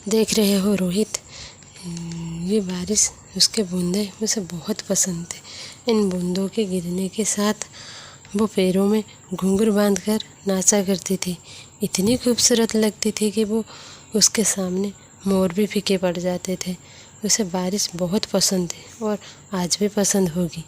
देख रहे हो रोहित, ये बारिश, उसके बूंदे मुझे बहुत पसंद थे। इन बूंदों के गिरने के साथ वो पैरों में घुंघरू बांधकर नाचा करती थी। इतनी खूबसूरत लगती थी कि वो उसके सामने मोर भी फीके पड़ जाते थे। उसे बारिश बहुत पसंद है और आज भी पसंद होगी।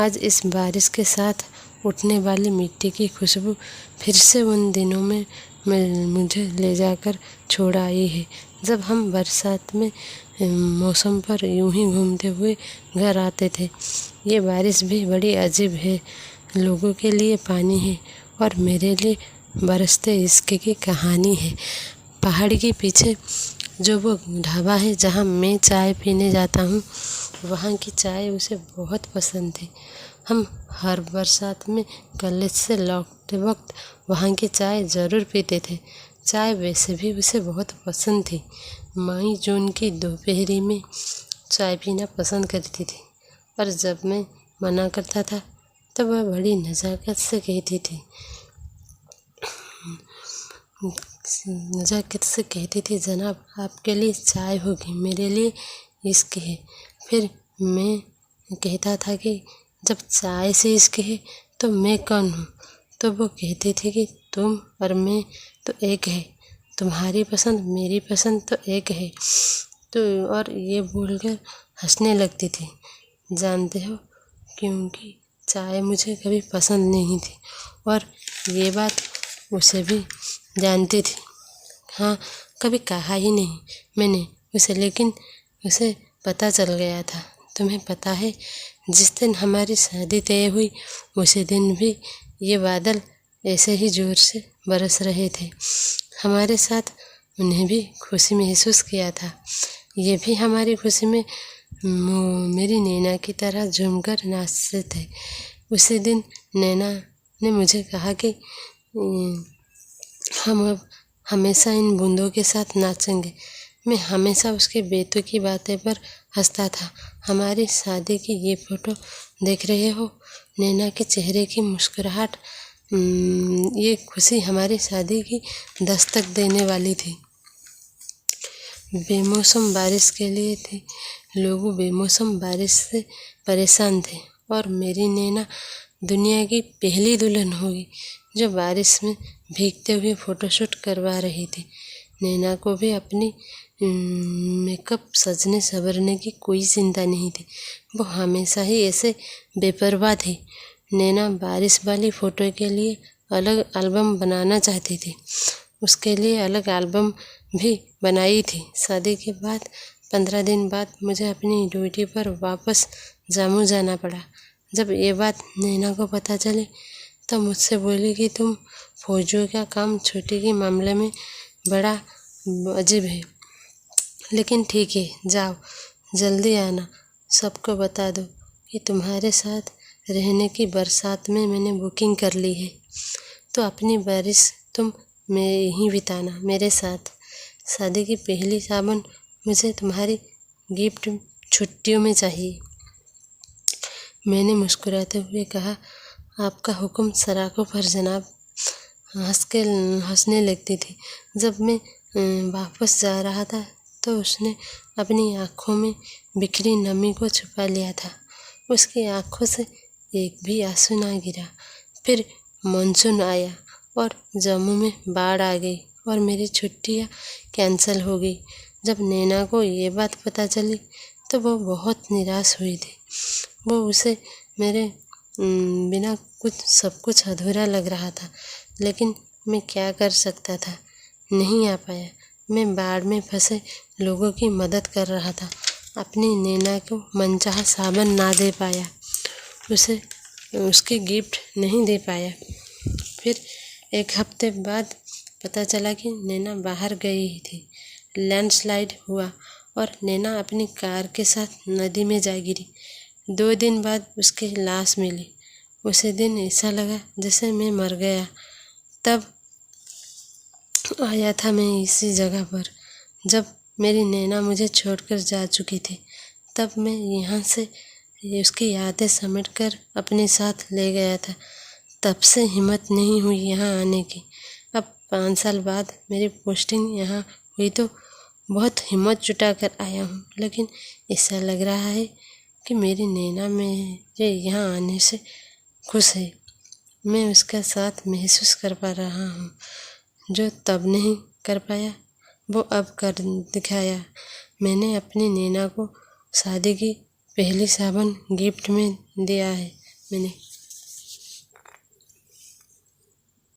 आज इस बारिश के साथ उठने वाली मिट्टी की खुशबू फिर से उन दिनों में मुझे ले जाकर छोड़ आई है, जब हम बरसात में मौसम पर यूं ही घूमते हुए घर आते थे। ये बारिश भी बड़ी अजीब है। लोगों के लिए पानी है और मेरे लिए बरसते इश्क की कहानी है। पहाड़ के पीछे जो वो ढाबा है जहाँ मैं चाय पीने जाता हूँ, वहाँ की चाय उसे बहुत पसंद है। हम हर बरसात में कॉलेज से लौटते वक्त वहाँ की चाय ज़रूर पीते थे। चाय वैसे भी उसे बहुत पसंद थी। मई जून की दोपहरी में चाय पीना पसंद करती थी, और जब मैं मना करता था तो वह बड़ी नज़ाकत से कहती थी, जनाब आपके लिए चाय होगी, मेरे लिए इश्क है। फिर मैं कहता था कि जब चाय से इश्क है तो मैं कौन हूँ? तो वो कहती थी कि तुम और मैं तो एक है, तुम्हारी पसंद मेरी पसंद तो एक है। तो और ये बोलकर हंसने लगती थी। जानते हो, क्योंकि चाय मुझे कभी पसंद नहीं थी और ये बात उसे भी जानती थी। हाँ, कभी कहा ही नहीं मैंने उसे, लेकिन उसे पता चल गया था। तुम्हें पता है, जिस दिन हमारी शादी तय हुई उसी दिन भी ये बादल ऐसे ही ज़ोर से बरस रहे थे। हमारे साथ उन्हें भी खुशी महसूस किया था। ये भी हमारी खुशी में मेरी नैना की तरह झूमकर नाचते थे। उसी दिन नैना ने मुझे कहा कि हम अब हमेशा इन बूंदों के साथ नाचेंगे। मैं हमेशा उसके बेतुकी की बातें पर हंसता था। हमारी शादी की ये फ़ोटो देख रहे हो? नैना के चेहरे की मुस्कुराहट, ये खुशी हमारी शादी की दस्तक देने वाली थी। बेमौसम बारिश के लिए थी। लोग बेमौसम बारिश से परेशान थे, और मेरी नैना दुनिया की पहली दुल्हन होगी जो बारिश में भीगते हुए फ़ोटोशूट करवा रही थी। नैना को भी अपनी मेकअप सजने संवरने की कोई चिंता नहीं थी। वो हमेशा ही ऐसे बेपरवाह थी। नैना बारिश वाली फ़ोटो के लिए अलग एल्बम बनाना चाहती थी। उसके लिए अलग एल्बम भी बनाई थी। शादी के बाद 15 दिन बाद मुझे अपनी ड्यूटी पर वापस जम्मू जाना पड़ा। जब ये बात नैना को पता चली तो मुझसे बोली कि तुम फौजियों का काम छुट्टी के मामले में बड़ा अजीब है, लेकिन ठीक है, जाओ जल्दी आना। सबको बता दो कि तुम्हारे साथ रहने की बरसात में मैंने बुकिंग कर ली है, तो अपनी बारिश तुम मैं यहीं बिताना मेरे साथ। शादी की पहली साबुन मुझे तुम्हारी गिफ्ट छुट्टियों में चाहिए। मैंने मुस्कुराते हुए कहा, आपका हुक्म सराखों पर जनाब। हंसने लगती थी। जब मैं वापस जा रहा था तो उसने अपनी आँखों में बिखरी नमी को छुपा लिया था। उसकी आँखों से एक भी आंसू ना गिरा। फिर मानसून आया और जम्मू में बाढ़ आ गई और मेरी छुट्टियाँ कैंसिल हो गई। जब नैना को ये बात पता चली तो वो बहुत निराश हुई थी। वो उसे मेरे बिना सब कुछ अधूरा लग रहा था, लेकिन मैं क्या कर सकता था? नहीं आ पाया। मैं बाढ़ में फंसे लोगों की मदद कर रहा था। अपनी नैना को मनचाहा साबन ना दे पाया, उसे उसके गिफ्ट नहीं दे पाया। फिर एक हफ्ते बाद पता चला कि नैना बाहर गई थी। लैंडस्लाइड हुआ और नैना अपनी कार के साथ नदी में जा गिरी। 2 दिन बाद उसकी लाश मिली। उसी दिन ऐसा लगा जैसे मैं मर गया। तब आया था मैं इसी जगह पर जब मेरी नैना मुझे छोड़कर जा चुकी थी। तब मैं यहाँ से उसकी यादें समेटकर अपने साथ ले गया था। तब से हिम्मत नहीं हुई यहाँ आने की। अब 5 साल बाद मेरी पोस्टिंग यहाँ हुई तो बहुत हिम्मत जुटाकर आया हूँ, लेकिन ऐसा लग रहा है कि मेरी नैना मेरे यहाँ आने से खुश है। मैं उसका साथ महसूस कर पा रहा हूँ। जो तब नहीं कर पाया वो अब कर दिखाया। मैंने अपनी नैना को शादी की पहली सावन गिफ्ट में दिया है। मैंने